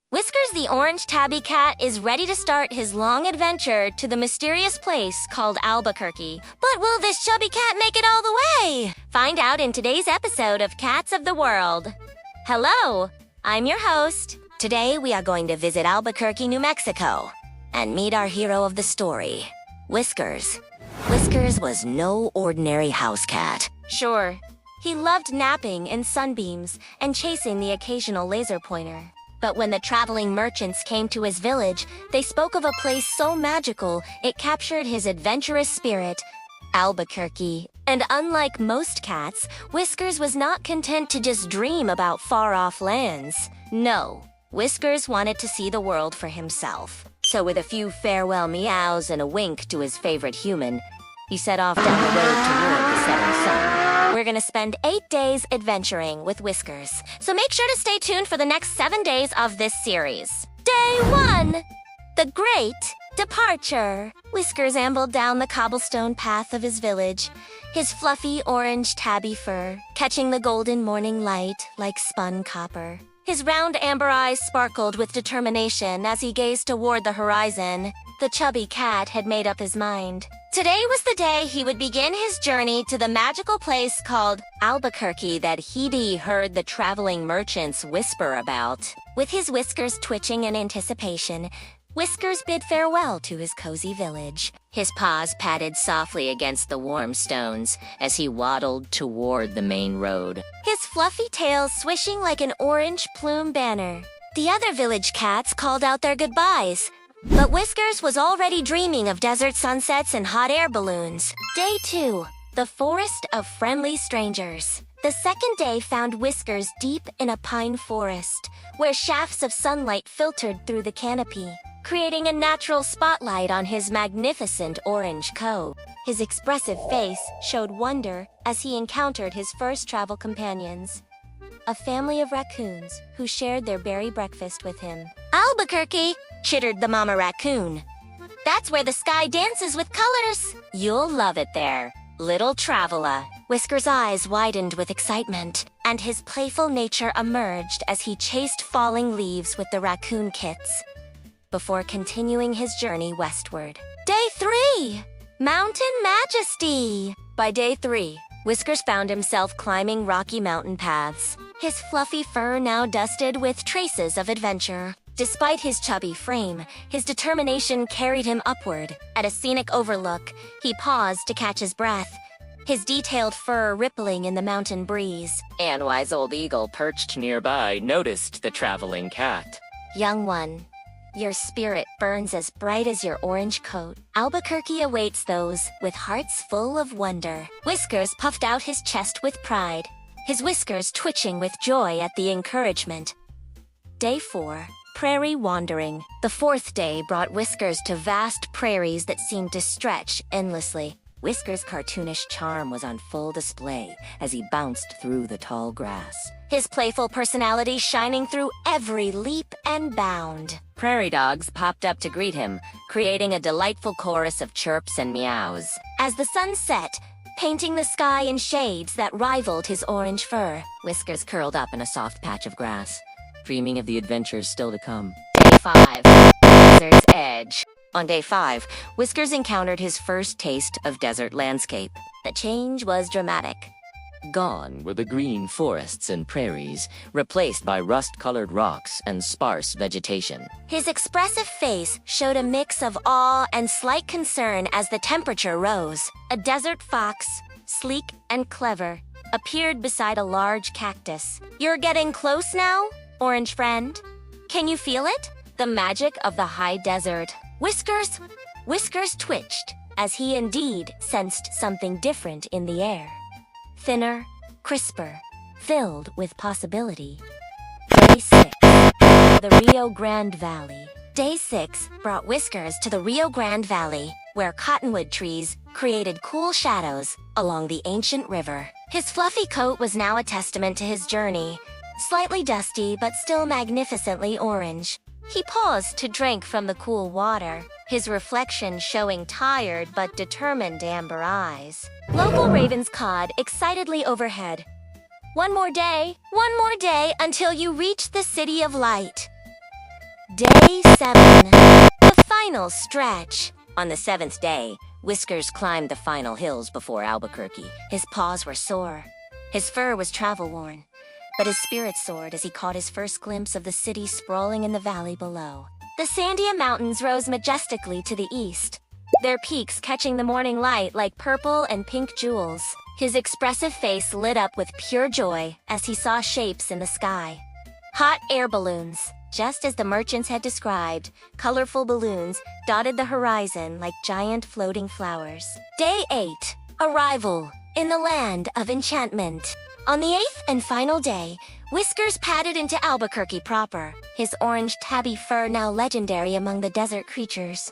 Whiskers the orange tabby cat is ready to start his long adventure to the mysterious place called Albuquerque. But will this chubby cat make it all the way? Find out in today's episode of Cats of the World. Hello, I'm your host. Today we are going to visit Albuquerque, New Mexico, and meet our hero of the story, Whiskers. Whiskers was no ordinary house cat. Sure, he loved napping in sunbeams and chasing the occasional laser pointer. But when the traveling merchants came to his village, they spoke of a place so magical it captured his adventurous spirit, Albuquerque. And unlike most cats, Whiskers was not content to just dream about far-off lands. No, Whiskers wanted to see the world for himself. So with a few farewell meows and a wink to his favorite human, he set off down the road toward the setting sun. We're gonna spend 8 days adventuring with Whiskers, so make sure to stay tuned for the next 7 days of this series. Day 1! The Great Departure. Whiskers ambled down the cobblestone path of his village, his fluffy orange tabby fur catching the golden morning light like spun copper. His round amber eyes sparkled with determination as he gazed toward the horizon. The chubby cat had made up his mind. Today was the day he would begin his journey to the magical place called Albuquerque that he'd heard the traveling merchants whisper about. With his whiskers twitching in anticipation, Whiskers bid farewell to his cozy village. His paws patted softly against the warm stones as he waddled toward the main road, his fluffy tail swishing like an orange plume banner. The other village cats called out their goodbyes, but Whiskers was already dreaming of desert sunsets and hot air balloons. Day 2, the Forest of Friendly Strangers. The second day found Whiskers deep in a pine forest, where shafts of sunlight filtered through the canopy, creating a natural spotlight on his magnificent orange coat. His expressive face showed wonder as he encountered his first travel companions, a family of raccoons who shared their berry breakfast with him. Albuquerque, chittered the mama raccoon. That's where the sky dances with colors. You'll love it there, little traveler. Whiskers' eyes widened with excitement, and his playful nature emerged as he chased falling leaves with the raccoon kits, before continuing his journey westward. Day 3! Mountain Majesty! By day 3, Whiskers found himself climbing rocky mountain paths, his fluffy fur now dusted with traces of adventure. Despite his chubby frame, his determination carried him upward. At a scenic overlook, he paused to catch his breath, his detailed fur rippling in the mountain breeze. And wise old eagle perched nearby noticed the traveling cat. Young one, your spirit burns as bright as your orange coat. Albuquerque awaits those with hearts full of wonder. Whiskers puffed out his chest with pride, his whiskers twitching with joy at the encouragement. Day 4. Prairie Wandering. The fourth day brought Whiskers to vast prairies that seemed to stretch endlessly. Whiskers' cartoonish charm was on full display as he bounced through the tall grass, his playful personality shining through every leap and bound. Prairie dogs popped up to greet him, creating a delightful chorus of chirps and meows. As the sun set, painting the sky in shades that rivaled his orange fur, Whiskers curled up in a soft patch of grass, dreaming of the adventures still to come. Day 5. Desert's Edge. On day 5, Whiskers encountered his first taste of desert landscape. The change was dramatic. Gone were the green forests and prairies, replaced by rust-colored rocks and sparse vegetation. His expressive face showed a mix of awe and slight concern as the temperature rose. A desert fox, sleek and clever, appeared beside a large cactus. You're getting close now, orange friend? Can you feel it? The magic of the high desert. Whiskers twitched as he indeed sensed something different in the air. Thinner, crisper, filled with possibility. Day 6. The Rio Grande Valley. Day 6 brought Whiskers to the Rio Grande Valley, where cottonwood trees created cool shadows along the ancient river. His fluffy coat was now a testament to his journey, slightly dusty but still magnificently orange. He paused to drink from the cool water, his reflection showing tired but determined amber eyes. Local ravens cawed excitedly overhead. One more day until you reach the City of Light. Day 7. The final stretch. On the 7th day, Whiskers climbed the final hills before Albuquerque. His paws were sore. His fur was travel-worn. But his spirits soared as he caught his first glimpse of the city sprawling in the valley below. The Sandia Mountains rose majestically to the east, their peaks catching the morning light like purple and pink jewels. His expressive face lit up with pure joy as he saw shapes in the sky. Hot air balloons. Just as the merchants had described, colorful balloons dotted the horizon like giant floating flowers. Day 8. Arrival in the land of enchantment. On the 8th and final day, Whiskers padded into Albuquerque proper, his orange tabby fur now legendary among the desert creatures.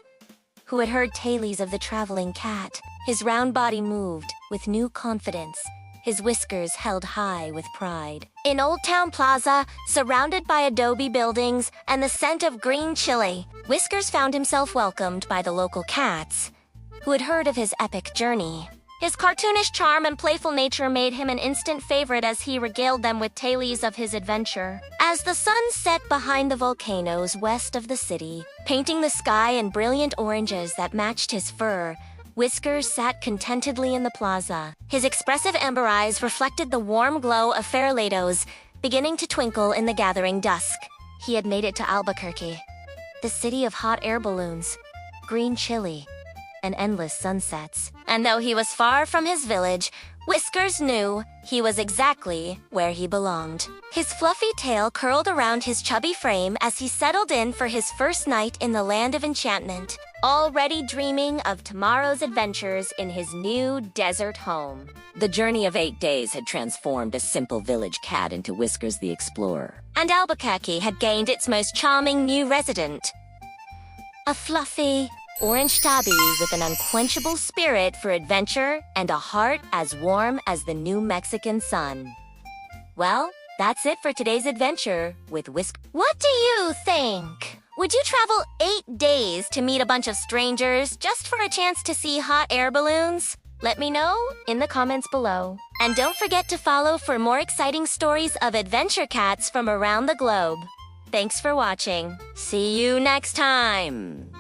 Who had heard tales of the traveling cat? His round body moved with new confidence, his whiskers held high with pride. In Old Town Plaza, surrounded by adobe buildings and the scent of green chili, Whiskers found himself welcomed by the local cats, who had heard of his epic journey. His cartoonish charm and playful nature made him an instant favorite as he regaled them with tales of his adventure. As the sun set behind the volcanoes west of the city, painting the sky in brilliant oranges that matched his fur, Whiskers sat contentedly in the plaza. His expressive amber eyes reflected the warm glow of Farolados, beginning to twinkle in the gathering dusk. He had made it to Albuquerque, the city of hot air balloons, green chili, and endless sunsets. And though he was far from his village, Whiskers knew he was exactly where he belonged. His fluffy tail curled around his chubby frame as he settled in for his first night in the land of enchantment, already dreaming of tomorrow's adventures in his new desert home. The journey of 8 days had transformed a simple village cat into Whiskers the Explorer. And Albuquerque had gained its most charming new resident, a fluffy orange tabby with an unquenchable spirit for adventure and a heart as warm as the New Mexican sun. Well, that's it for today's adventure with Whisker. What do you think? Would you travel 8 days to meet a bunch of strangers just for a chance to see hot air balloons? Let me know in the comments below. And don't forget to follow for more exciting stories of adventure cats from around the globe. Thanks for watching. See you next time!